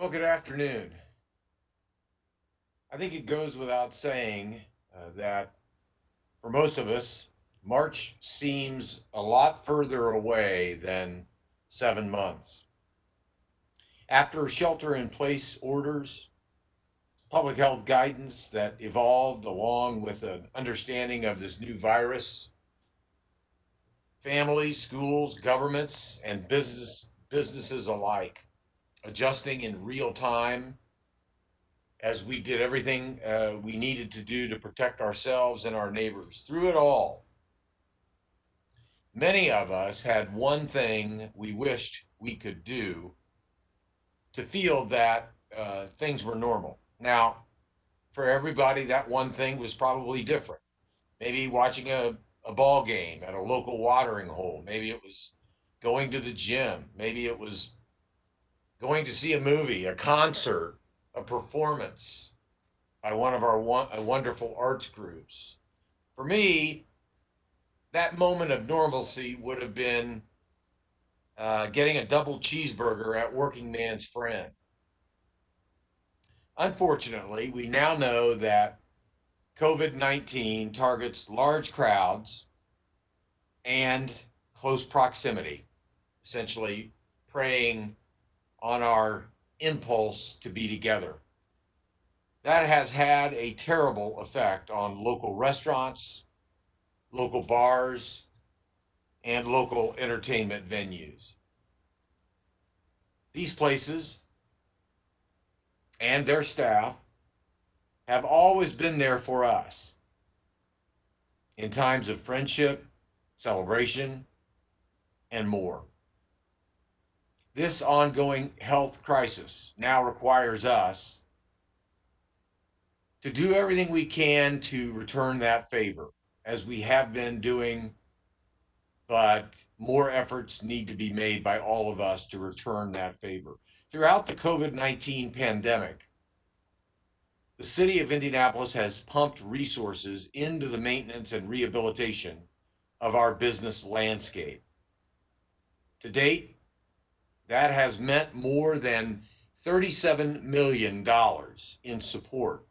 Well, good afternoon. I think it goes without saying that for most of us, March seems a lot further away than 7 months. After shelter in place orders, public health guidance that evolved along with an understanding of this new virus, families, schools, governments, and businesses alike adjusting in real time as we did everything we needed to do to protect ourselves and our neighbors. Through it all, many of us had one thing we wished we could do to feel that things were normal. Now, for everybody, that one thing was probably different. Maybe watching a ball game at a local watering hole. Maybe it was going to the gym. Maybe it was going to see a movie, a concert, a performance by one of our wonderful arts groups. For me, that moment of normalcy would have been getting a double cheeseburger at Working Man's Friend. Unfortunately, we now know that COVID 19 targets large crowds and close proximity, essentially preying on our impulse to be together. That has had a terrible effect on local restaurants, local bars, and local entertainment venues. These places and their staff have always been there for us in times of friendship, celebration, and more. This ongoing health crisis now requires us to do everything we can to return that favor, as we have been doing, but more efforts need to be made by all of us to return that favor. Throughout the COVID 19 pandemic, the city of Indianapolis has pumped resources into the maintenance and rehabilitation of our business landscape. To date, that has meant more than $37 million in support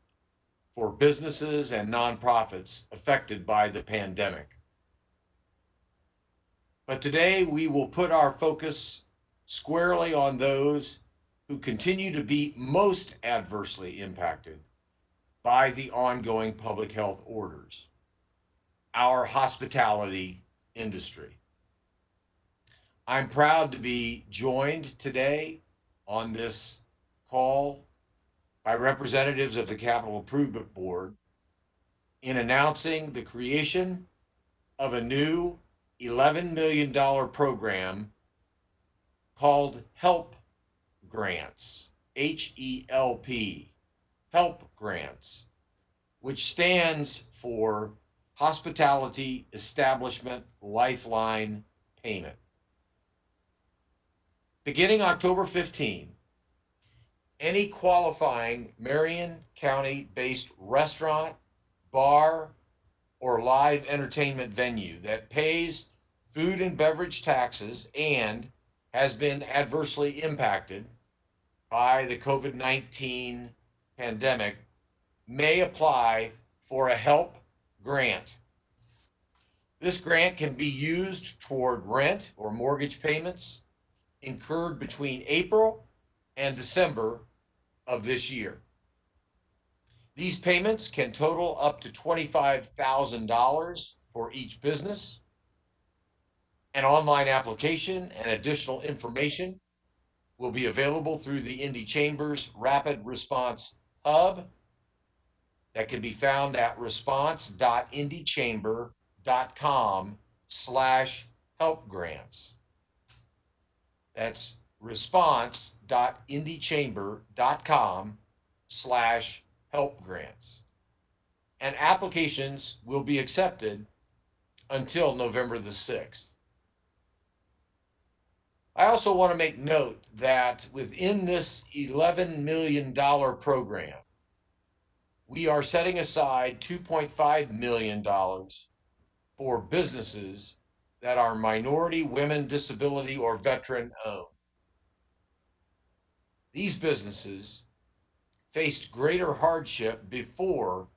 for businesses and nonprofits affected by the pandemic. But today we will put our focus squarely on those who continue to be most adversely impacted by the ongoing public health orders, our hospitality industry. I'm proud to be joined today on this call by representatives of the Capital Improvement Board in announcing the creation of a new $11 million program called HELP Grants, HELP, HELP Grants, which stands for Hospitality Establishment Lifeline Payment. Beginning October 15, any qualifying Marion County-based restaurant, bar, or live entertainment venue that pays food and beverage taxes and has been adversely impacted by the COVID 19 pandemic may apply for a HELP grant. This grant can be used toward rent or mortgage payments incurred between April and December of this year. These payments can total up to $25,000 for each business. An online application and additional information will be available through the Indy Chamber's Rapid Response Hub that can be found at response.indychamber.com/helpgrants. That's response.indychamber.com/helpgrants. And applications will be accepted until November the 6th. I also want to make note that within this $11 million program, we are setting aside $2.5 million for businesses that are minority, women, disability, or veteran owned. These businesses faced greater hardship before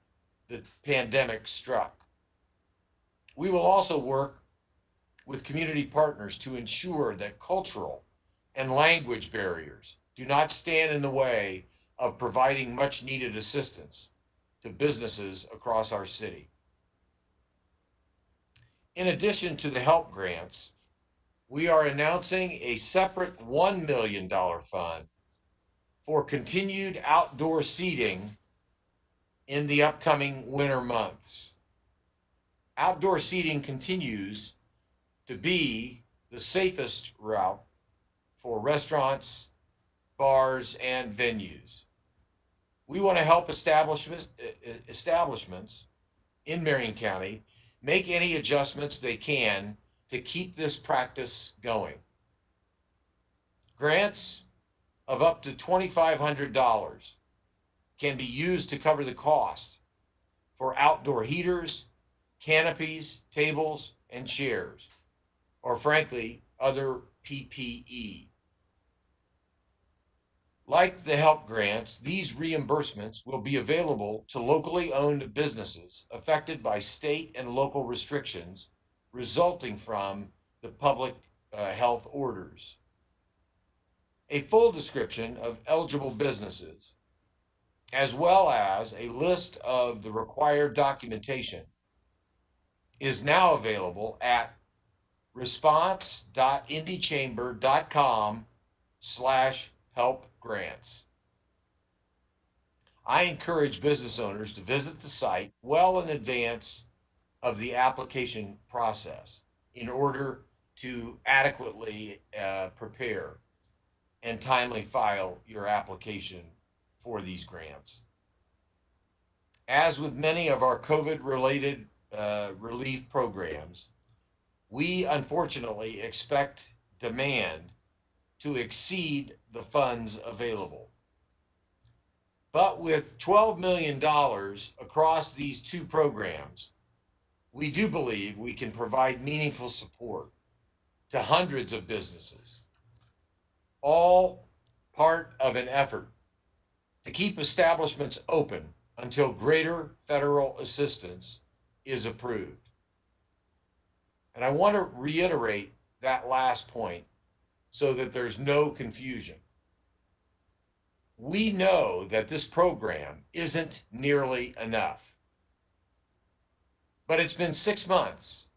the pandemic struck. We will also work with community partners to ensure that cultural and language barriers do not stand in the way of providing much needed assistance to businesses across our city. In addition to the help grants, we are announcing a separate $1 million fund for continued outdoor seating in the upcoming winter months. Outdoor seating continues to be the safest route for restaurants, bars, and venues. We want to help establishments in Marion County make any adjustments they can to keep this practice going. Grants of up to $2,500 can be used to cover the cost for outdoor heaters, canopies, tables, and chairs, or frankly, other PPE. Like the help grants, these reimbursements will be available to locally owned businesses affected by state and local restrictions resulting from the public health orders. A full description of eligible businesses, as well as a list of the required documentation, is now available at response.indychamber.com/help-grants. I encourage business owners to visit the site well in advance of the application process in order to adequately prepare and timely file your application for these grants. As with many of our COVID-related relief programs, we unfortunately expect demand to exceed the funds available. But with $12 million across these two programs, we do believe we can provide meaningful support to hundreds of businesses, all part of an effort to keep establishments open until greater federal assistance is approved. And I want to reiterate that last point so that there's no confusion. We know that this program isn't nearly enough, but it's been 6 months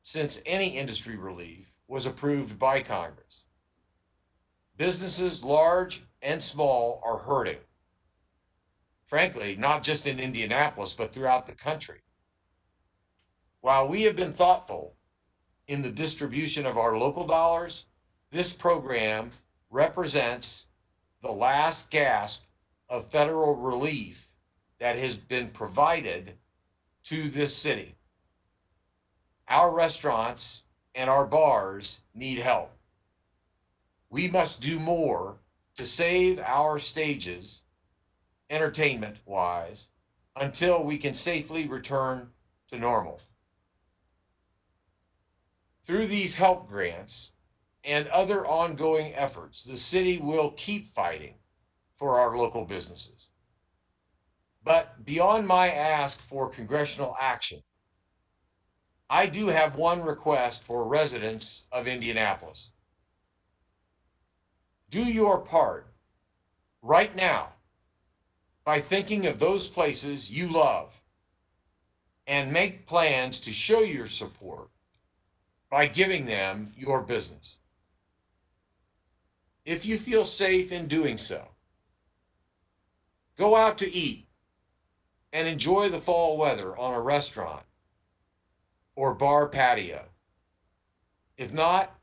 since any industry relief was approved by Congress. Businesses large and small are hurting. Frankly, not just in Indianapolis, but throughout the country. While we have been thoughtful in the distribution of our local dollars, this program represents the last gasp of federal relief that has been provided to this city. Our restaurants and our bars need help. We must do more to save our stages, entertainment-wise, until we can safely return to normal. Through these help grants and other ongoing efforts, the city will keep fighting for our local businesses. But beyond my ask for congressional action, I do have one request for residents of Indianapolis. Do your part right now by thinking of those places you love and make plans to show your support by giving them your business. If you feel safe in doing so, go out to eat and enjoy the fall weather on a restaurant or bar patio. If not,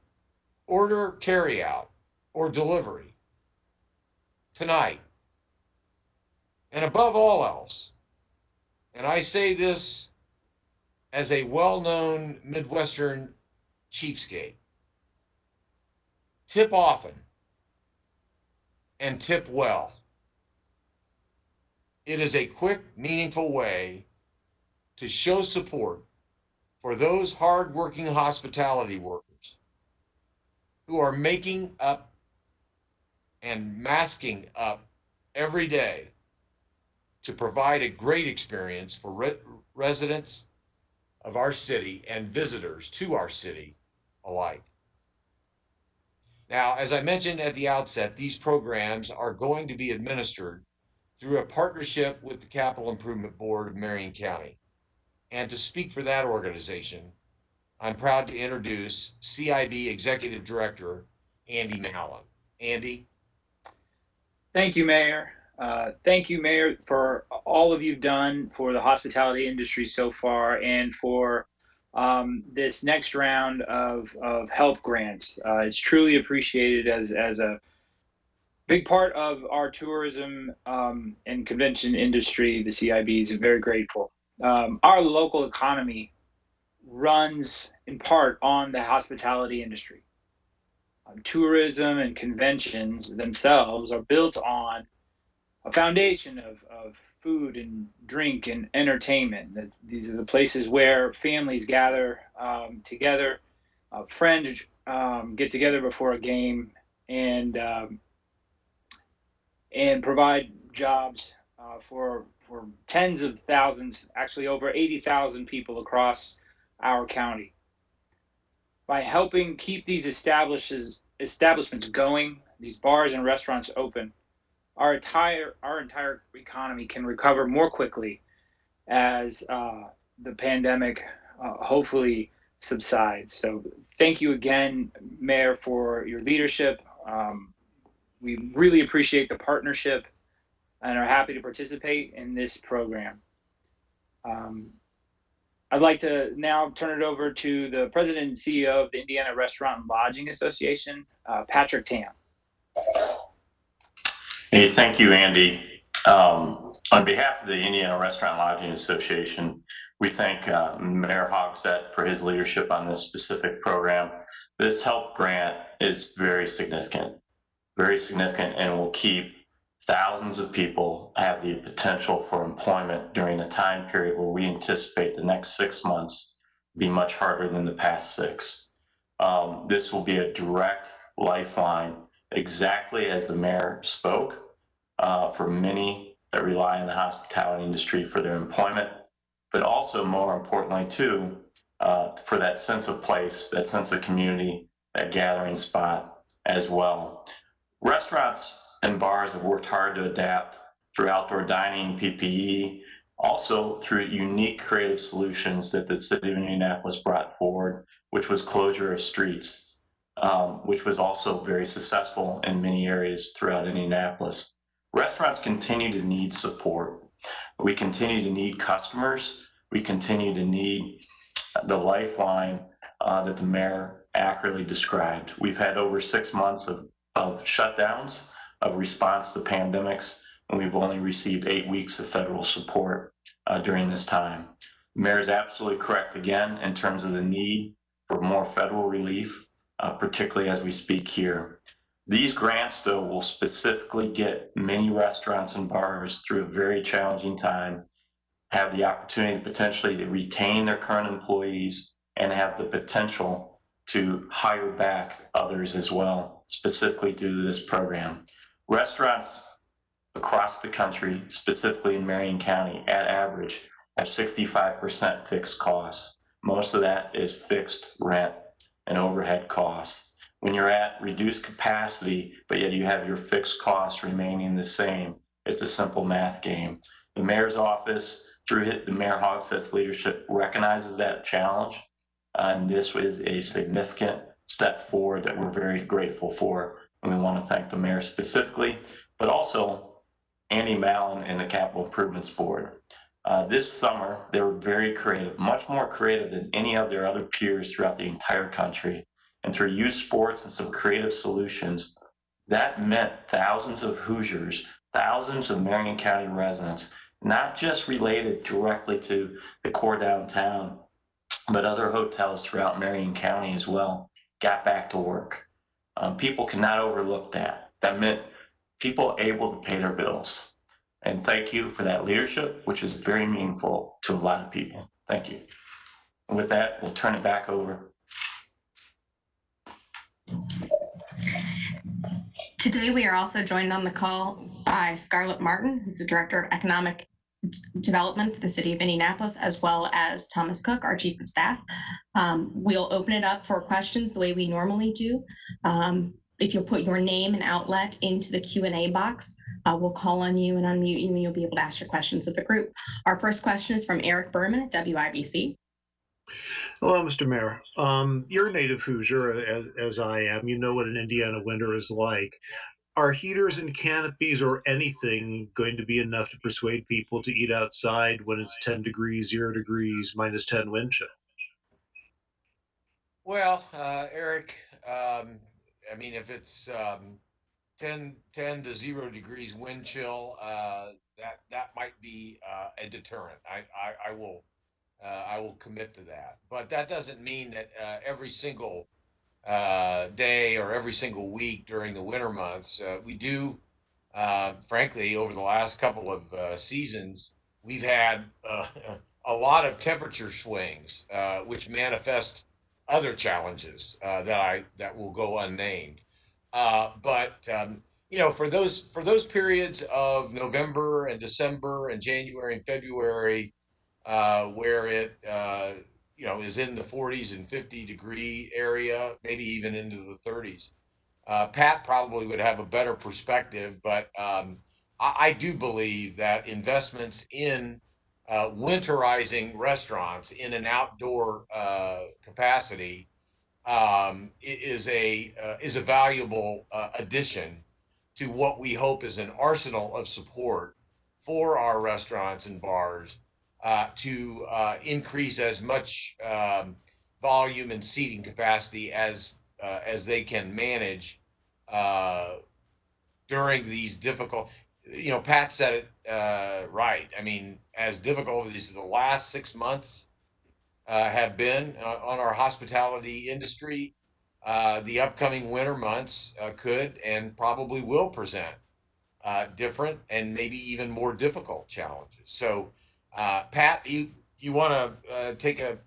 order carryout or delivery tonight. And above all else, and I say this as a well-known Midwestern cheapskate, tip often and tip well. It is a quick, meaningful way to show support for those hard-working hospitality workers who are making up and masking up every day to provide a great experience for residents of our city and visitors to our city alike. Now, as I mentioned at the outset, these programs are going to be administered through a partnership with the Capital Improvement Board of Marion County. And to speak for that organization, I'm proud to introduce CIB Executive Director, Andy Mallon. Andy? Thank you, Mayor. Thank you, Mayor, for all of you've done for the hospitality industry so far and for this next round of help grants. It's truly appreciated as a big part of our tourism and convention industry. The CIB is very grateful. Our local economy runs in part on the hospitality industry. Tourism and conventions themselves are built on a foundation of food and drink and entertainment. These are the places where families gather together, friends get together before a game, and provide jobs for tens of thousands, actually over 80,000 people across our county. By helping keep these establishments going, these bars and restaurants open, our entire economy can recover more quickly as the pandemic hopefully subsides. So thank you again, Mayor, for your leadership. We really appreciate the partnership and are happy to participate in this program. I'd like to now turn it over to the President and CEO of the Indiana Restaurant and Lodging Association, Patrick Tam. Hey, thank you, Andy. On behalf of the Indiana Restaurant and Lodging Association, we thank Mayor Hogsett for his leadership on this specific program. This help grant is very significant, and will keep thousands of people have the potential for employment during a time period where we anticipate the next 6 months be much harder than the past 6. This will be a direct lifeline, exactly as the mayor spoke, for many that rely on the hospitality industry for their employment, but also more importantly too, for that sense of place, that sense of community, that gathering spot as well. Restaurants and bars have worked hard to adapt through outdoor dining, PPE, also through unique creative solutions that the city of Indianapolis brought forward, which was closure of streets, which was also very successful in many areas throughout Indianapolis. Restaurants continue to need support. We continue to need customers. We continue to need the lifeline that the mayor accurately described. We've had over 6 months of shutdowns, of response to pandemics, and we've only received 8 weeks of federal support during this time. The mayor is absolutely correct again in terms of the need for more federal relief, particularly as we speak here. These grants, though, will specifically get many restaurants and bars through a very challenging time, have the opportunity potentially to retain their current employees and have the potential to hire back others as well, specifically due to this program. Restaurants across the country, specifically in Marion County, at average, have 65% fixed costs. Most of that is fixed rent and overhead costs. When you're at reduced capacity, but yet you have your fixed costs remaining the same, it's a simple math game. The mayor's office, through the Mayor Hogsett's leadership, recognizes that challenge, and this was a significant step forward that we're very grateful for, and we want to thank the mayor specifically, but also Andy Mallon and the Capital Improvements Board. This summer, they were very creative, much more creative than any of their other peers throughout the entire country. And through youth sports and some creative solutions, that meant thousands of Hoosiers, thousands of Marion County residents, not just related directly to the core downtown, but other hotels throughout Marion County as well, got back to work. People cannot overlook that. That meant people able to pay their bills. And thank you for that leadership, which is very meaningful to a lot of people. Thank you. And with that, we'll turn it back over. Today, we are also joined on the call by Scarlett Martin, who's the Director of Economic Development for the City of Indianapolis, as well as Thomas Cook, our Chief of Staff. We'll open it up for questions the way we normally do. If you'll put your name and outlet into the Q&A box, we'll call on you and unmute you, and you'll be able to ask your questions of the group. Our first question is from Eric Berman at WIBC. Hello, Mr. Mayor. You're a native Hoosier, as I am. You know what an Indiana winter is like. Are heaters and canopies or anything going to be enough to persuade people to eat outside when it's 10 degrees, 0 degrees, -10 wind chill? Well, Eric, I mean, if it's 10 to 0 degrees wind chill, that might be a deterrent. I will commit to that. But that doesn't mean that every single day or every single week during the winter months, we do, frankly, over the last couple of seasons, we've had a lot of temperature swings, which manifest other challenges that will go unnamed. But for those periods of November and December and January and February, where it is in the 40s and 50-degree area, maybe even into the 30s. Pat probably would have a better perspective, but I do believe that investments in winterizing restaurants in an outdoor capacity is a valuable addition to what we hope is an arsenal of support for our restaurants and bars to increase as much volume and seating capacity as they can manage during these difficult. Pat said it right. I mean, as difficult as the last 6 months have been on our hospitality industry, the upcoming winter months could and probably will present different and maybe even more difficult challenges. So, Pat, you want to take a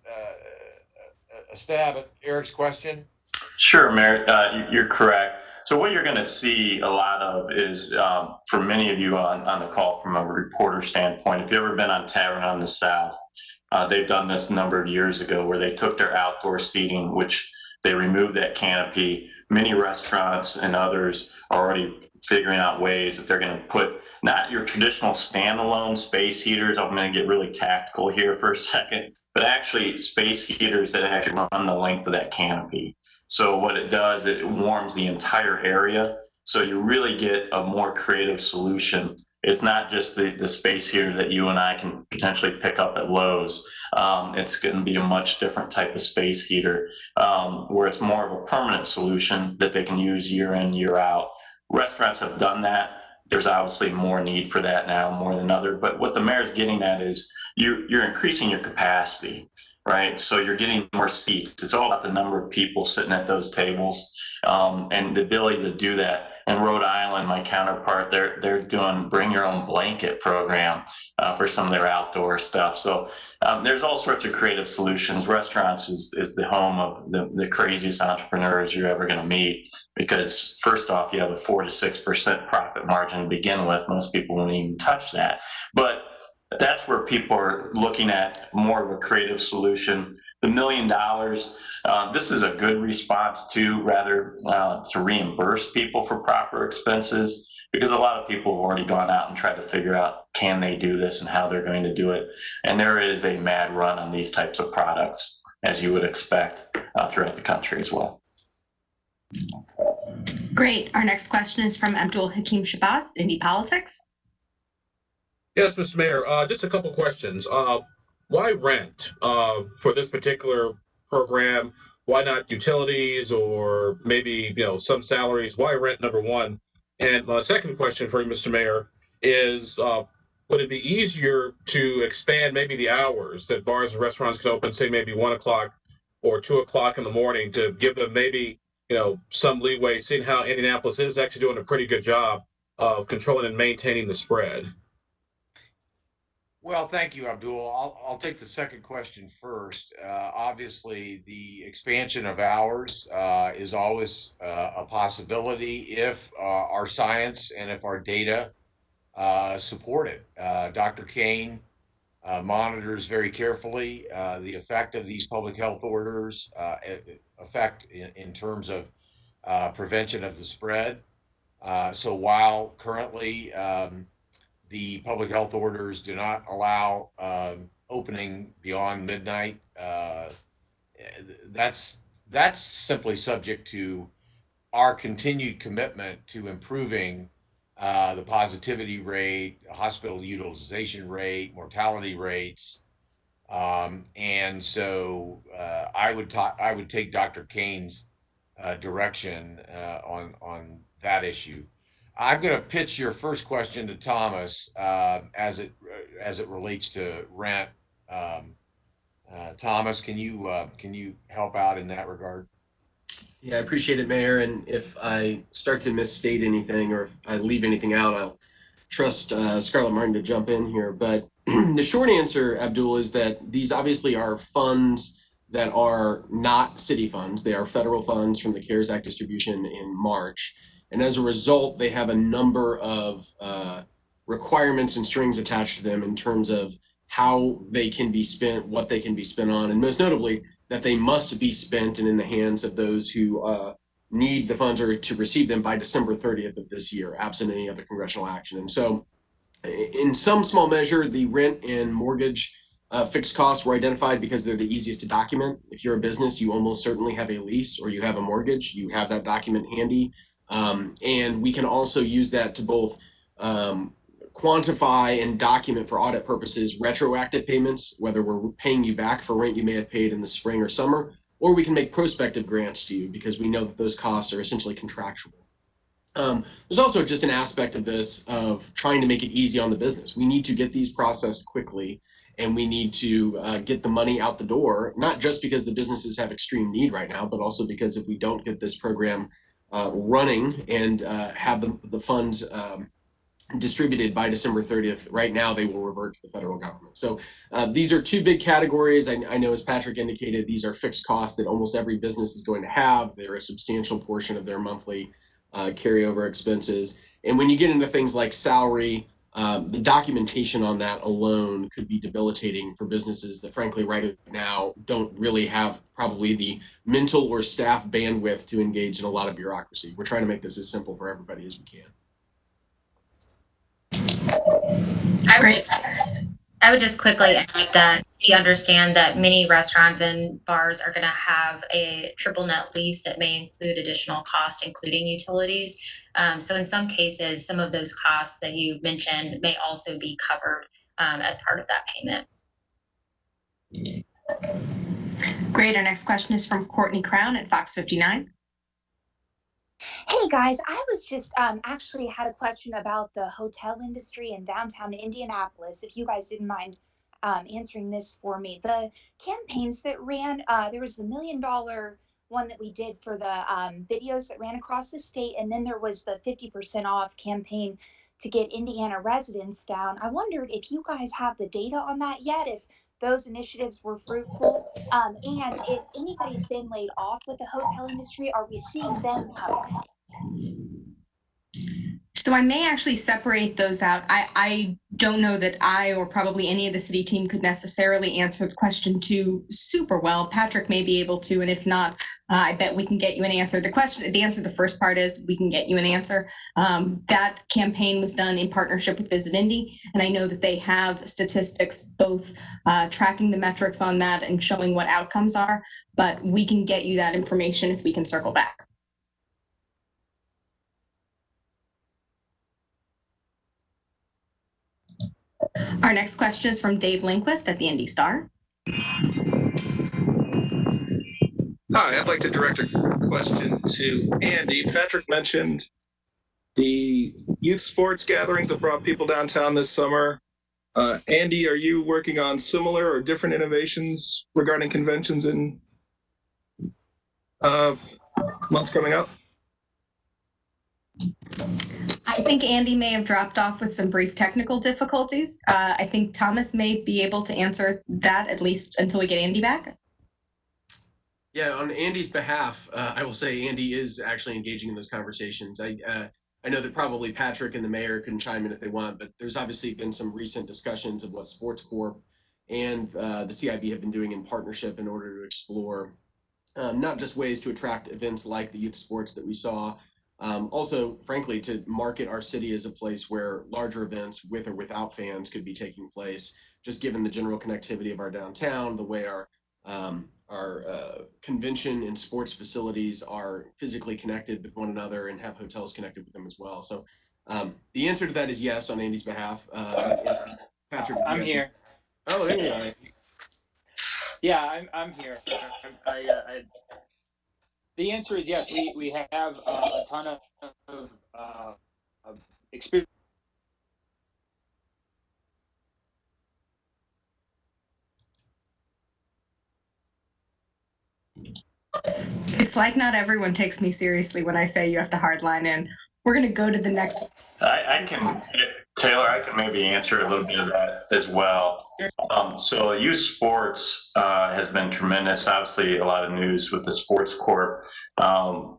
stab at Eric's question? Sure, Mayor, you're correct. So what you're going to see a lot of is, for many of you on the call from a reporter standpoint, if you've ever been on Tavern on the South, they've done this a number of years ago where they took their outdoor seating, which they removed that canopy. Many restaurants and others are already figuring out ways that they're going to put not your traditional standalone space heaters. I'm going to get really tactical here for a second, but actually space heaters that actually run the length of that canopy. So what it does, it warms the entire area. So you really get a more creative solution. It's not just the space heater that you and I can potentially pick up at Lowe's. It's going to be a much different type of space heater where it's more of a permanent solution that they can use year in, year out. Restaurants have done that. There's obviously more need for that now, more than other. But what the mayor's getting at is you're increasing your capacity, right? So you're getting more seats. It's all about the number of people sitting at those tables and the ability to do that. In Rhode Island, my counterpart, they're doing bring your own blanket program for some of their outdoor stuff. So there's all sorts of creative solutions. Restaurants is the home of the craziest entrepreneurs you're ever going to meet, because first off, you have a 4 to 6% profit margin to begin with. Most people won't even touch that. But that's where people are looking at more of a creative solution. The $1 million, this is a good response to to reimburse people for proper expenses, because a lot of people have already gone out and tried to figure out, can they do this and how they're going to do it. And there is a mad run on these types of products, as you would expect throughout the country as well. Great. Our next question is from Abdul Hakim Shabazz, Indy Politics. Yes, Mr. Mayor, just a couple questions. Why rent for this particular program? Why not utilities or maybe some salaries? Why rent, number one? And my second question for you, Mr. Mayor, is would it be easier to expand maybe the hours that bars and restaurants could open, say maybe 1 o'clock or 2 o'clock in the morning, to give them maybe some leeway, seeing how Indianapolis is actually doing a pretty good job of controlling and maintaining the spread? Well, thank you, Abdul. I'll take the second question first. Obviously, the expansion of hours is always a possibility if our science and if our data support it. Dr. Kane monitors very carefully the effect of these public health orders, effect in terms of prevention of the spread. So while currently the public health orders do not allow opening beyond midnight, that's that's simply subject to our continued commitment to improving the positivity rate, hospital utilization rate, mortality rates, and so I would take Dr. Kane's direction on that issue. I'm going to pitch your first question to Thomas as it relates to rent. Um, Thomas, can you help out in that regard? Yeah, I appreciate it, Mayor. And if I start to misstate anything or if I leave anything out, I'll trust Scarlett Martin to jump in here. But the short answer, Abdul, is that these obviously are funds that are not city funds. They are federal funds from the CARES Act distribution in March. And as a result, they have a number of requirements and strings attached to them in terms of how they can be spent, what they can be spent on, and most notably, that they must be spent and in the hands of those who need the funds or to receive them by December 30th of this year, absent any other congressional action. And so, in some small measure, the rent and mortgage fixed costs were identified because they're the easiest to document. If you're a business, you almost certainly have a lease or you have a mortgage, you have that document handy. And we can also use that to both quantify and document for audit purposes retroactive payments, whether we're paying you back for rent you may have paid in the spring or summer, or we can make prospective grants to you because we know that those costs are essentially contractual. There's also just an aspect of this of trying to make it easy on the business. We need to get these processed quickly and we need to get the money out the door, not just because the businesses have extreme need right now, but also because if we don't get this program running and have the funds distributed by December 30th, right now they will revert to the federal government. So these are two big categories. I know, as Patrick indicated, these are fixed costs that almost every business is going to have. They're a substantial portion of their monthly carryover expenses. And when you get into things like salary, the documentation on that alone could be debilitating for businesses that frankly right now don't really have probably the mental or staff bandwidth to engage in a lot of bureaucracy. We're trying to make this as simple for everybody as we can. I would just quickly add that we understand that many restaurants and bars are going to have a triple net lease that may include additional costs, including utilities. So in some cases, some of those costs that you mentioned may also be covered as part of that payment. Great. Our next question is from Courtney Crown at Fox 59. Hey guys, I was just actually had a question about the hotel industry in downtown Indianapolis. If you guys didn't mind answering this for me, the campaigns that ran, there was the $1 million one that we did for the videos that ran across the state, and then there was the 50% off campaign to get Indiana residents down. I wondered if you guys have the data on that yet, if those initiatives were fruitful, and if anybody's been laid off with the hotel industry, are we seeing them come back? So I may actually separate those out. I don't know that I or probably any of the city team could necessarily answer the question too super well. Patrick may be able to, and if not, I bet we can get you an answer. The answer to the first part is we can get you an answer. That campaign was done in partnership with Visit Indy, and I know that they have statistics both tracking the metrics on that and showing what outcomes are, but we can get you that information if we can circle back. Our next question is from Dave Lindquist at the Indy Star. Hi, I'd like to direct a question to Andy. Patrick mentioned the youth sports gatherings that brought people downtown this summer. Andy, are you working on similar or different innovations regarding conventions in months coming up? I think Andy may have dropped off with some brief technical difficulties. I think Thomas may be able to answer that at least until we get Andy back. Yeah, on Andy's behalf, I will say Andy is actually engaging in those conversations. I know that probably Patrick and the mayor can chime in if they want, but there's obviously been some recent discussions of what Sports Corp and the CIB have been doing in partnership in order to explore not just ways to attract events like the youth sports that we saw, also, frankly, to market our city as a place where larger events with or without fans could be taking place, just given the general connectivity of our downtown, the way our convention and sports facilities are physically connected with one another and have hotels connected with them as well. So the answer to that is yes on Andy's behalf. Patrick, I'm here. Oh, there you are. Yeah, I'm here. The answer is yes. We have a ton of experience. It's like not everyone takes me seriously when I say you have to hardline in. We're going to go to the next one. I can, Taylor, I can maybe answer a little bit of that as well. So youth sports has been tremendous. Obviously, a lot of news with the Sports Corp.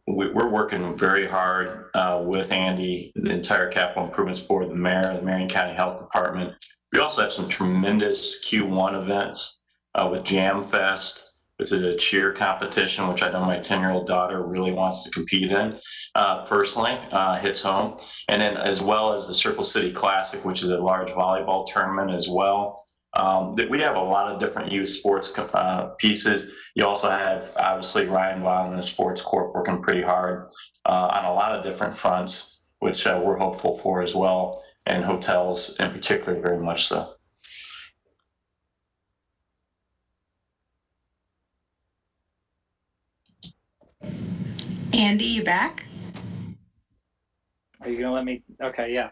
We're working very hard with Andy, the entire Capital Improvements Board, the mayor, the Marion County Health Department. We also have some tremendous Q1 events with Jam Fest. This is a cheer competition, which I know my 10-year-old daughter really wants to compete in. Personally, hits home. And then as well as the Circle City Classic, which is a large volleyball tournament as well. We have a lot of different youth sports pieces. You also have, obviously, Ryan Vaughn and the Sports Corp working pretty hard on a lot of different fronts, which we're hopeful for as well, and hotels in particular very much so. Andy, you back? Are you gonna let me? Okay, yeah.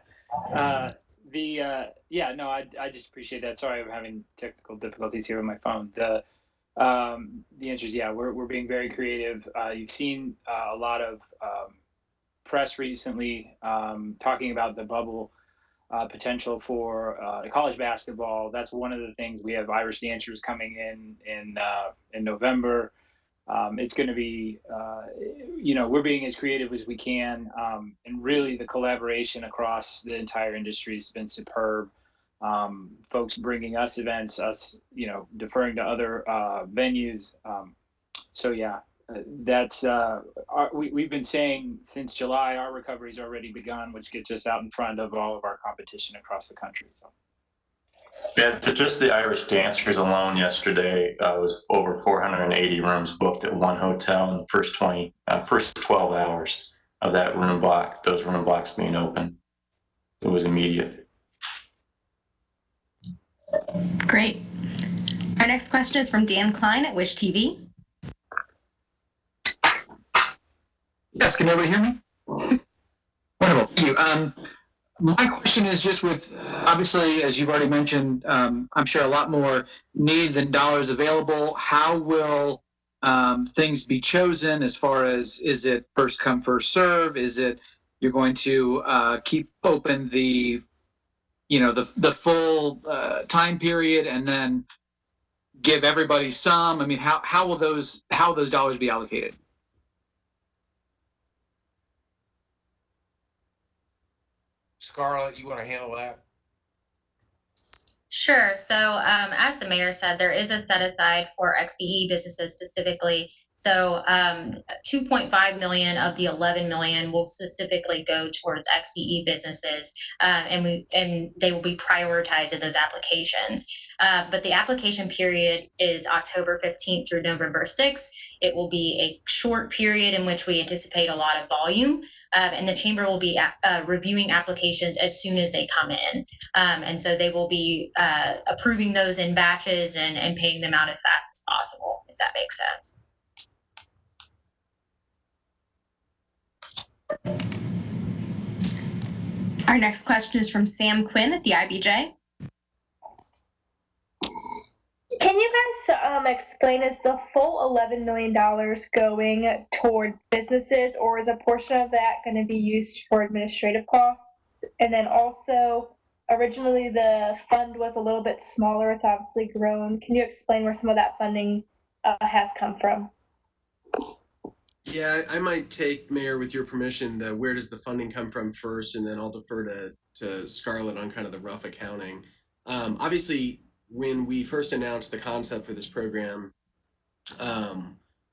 No, I just appreciate that. Sorry, I'm having technical difficulties here with my phone. The answer is yeah. We're being very creative. You've seen a lot of press recently talking about the bubble potential for college basketball. That's one of the things. We have Irish dancers coming in November. It's going to be, we're being as creative as we can. And really the collaboration across the entire industry has been superb. Folks bringing us events, us, deferring to other venues. That's, we've been saying since July, our recovery's already begun, which gets us out in front of all of our competition across the country. So. Yeah, just the Irish dancers alone yesterday was over 480 rooms booked at one hotel in the first 12 hours of that room block, those room blocks being open. It was immediate. Great. Our next question is from Dan Klein at Wish TV. Yes, can everybody hear me? Wonderful, thank you. My question is just with, obviously, as you've already mentioned, I'm sure a lot more need than dollars available. How will things be chosen as far as, is it first come, first serve? Is it you're going to keep open the full time period and then give everybody some? I mean, how will those dollars be allocated? Scarlett, you want to handle that? Sure. So as the mayor said, there is a set aside for XBE businesses specifically. So 2.5 million of the 11 million will specifically go towards XBE businesses, and they will be prioritized in those applications. But the application period is October 15th through November 6th. It will be a short period in which we anticipate a lot of volume. And the chamber will be reviewing applications as soon as they come in. And so they will be approving those in batches and paying them out as fast as possible, if that makes sense. Our next question is from Sam Quinn at the IBJ. Can you guys explain, is the full $11 million going toward businesses, or is a portion of that going to be used for administrative costs? And then also, originally the fund was a little bit smaller. It's obviously grown. Can you explain where some of that funding has come from? Yeah, I might take, Mayor, with your permission, the where does the funding come from first, and then I'll defer to Scarlett on kind of the rough accounting. Obviously, when we first announced the concept for this program,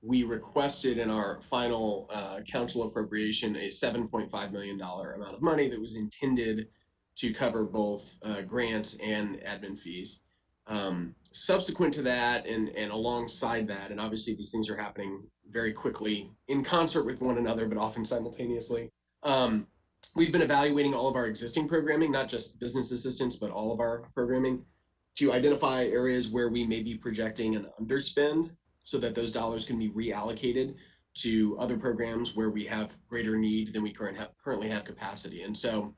we requested in our final council appropriation a $7.5 million amount of money that was intended to cover both grants and admin fees. Subsequent to that and alongside that, and obviously these things are happening very quickly in concert with one another, but often simultaneously. We've been evaluating all of our existing programming, not just business assistance, but all of our programming, to identify areas where we may be projecting an underspend so that those dollars can be reallocated to other programs where we have greater need than we currently have capacity. And so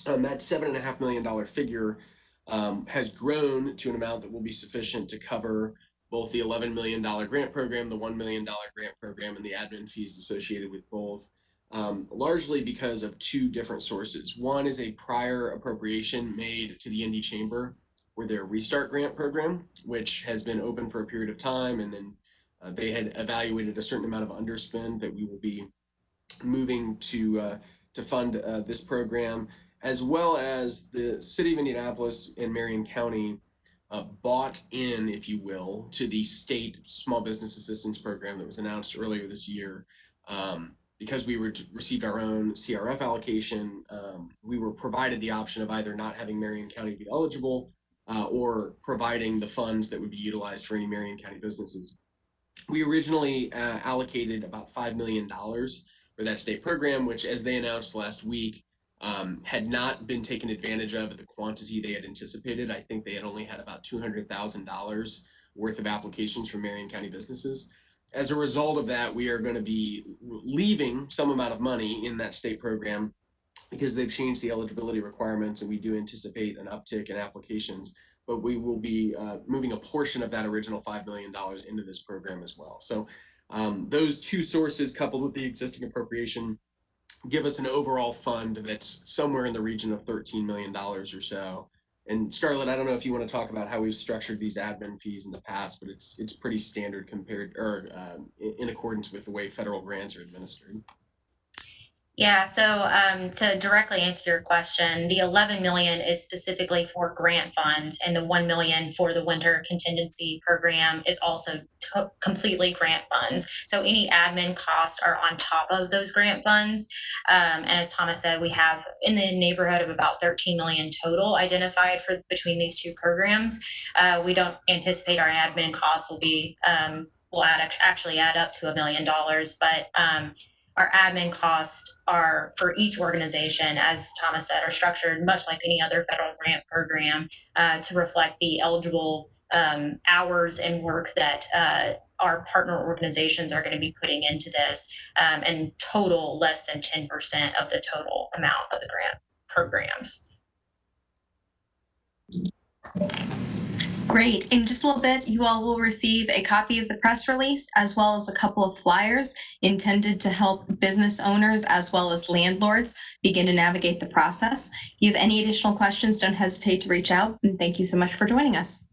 that $7.5 million figure has grown to an amount that will be sufficient to cover both the $11 million grant program, the $1 million grant program, and the admin fees associated with both, largely because of two different sources. One is a prior appropriation made to the Indy Chamber for their Restart Grant program, which has been open for a period of time, and then they had evaluated a certain amount of underspend that we will be moving to fund this program, as well as the City of Indianapolis and Marion County bought in, if you will, to the state small business assistance program that was announced earlier this year. Because we received our own CRF allocation, we were provided the option of either not having Marion County be eligible or providing the funds that would be utilized for any Marion County businesses. We originally allocated about $5 million for that state program, which, as they announced last week, had not been taken advantage of at the quantity they had anticipated. I think they had only had about $200,000 worth of applications from Marion County businesses. As a result of that, we are going to be leaving some amount of money in that state program because they've changed the eligibility requirements, and we do anticipate an uptick in applications. But we will be moving a portion of that original $5 million into this program as well. So those two sources, coupled with the existing appropriation, give us an overall fund that's somewhere in the region of $13 million or so. And Scarlett, I don't know if you want to talk about how we've structured these admin fees in the past, but it's pretty standard compared or in accordance with the way federal grants are administered. Yeah, so to directly answer your question, the 11 million is specifically for grant funds, and the 1 million for the winter contingency program is also completely grant funds. So any admin costs are on top of those grant funds. And as Thomas said, we have in the neighborhood of about 13 million total identified for between these two programs. We don't anticipate our admin costs will be will actually add up to $1 million, but our admin costs are for each organization, as Thomas said, are structured much like any other federal grant program to reflect the eligible hours and work that our partner organizations are going to be putting into this, and total less than 10% of the total amount of the grant programs. Great. In just a little bit, you all will receive a copy of the press release as well as a couple of flyers intended to help business owners as well as landlords begin to navigate the process. If you have any additional questions, don't hesitate to reach out. And thank you so much for joining us.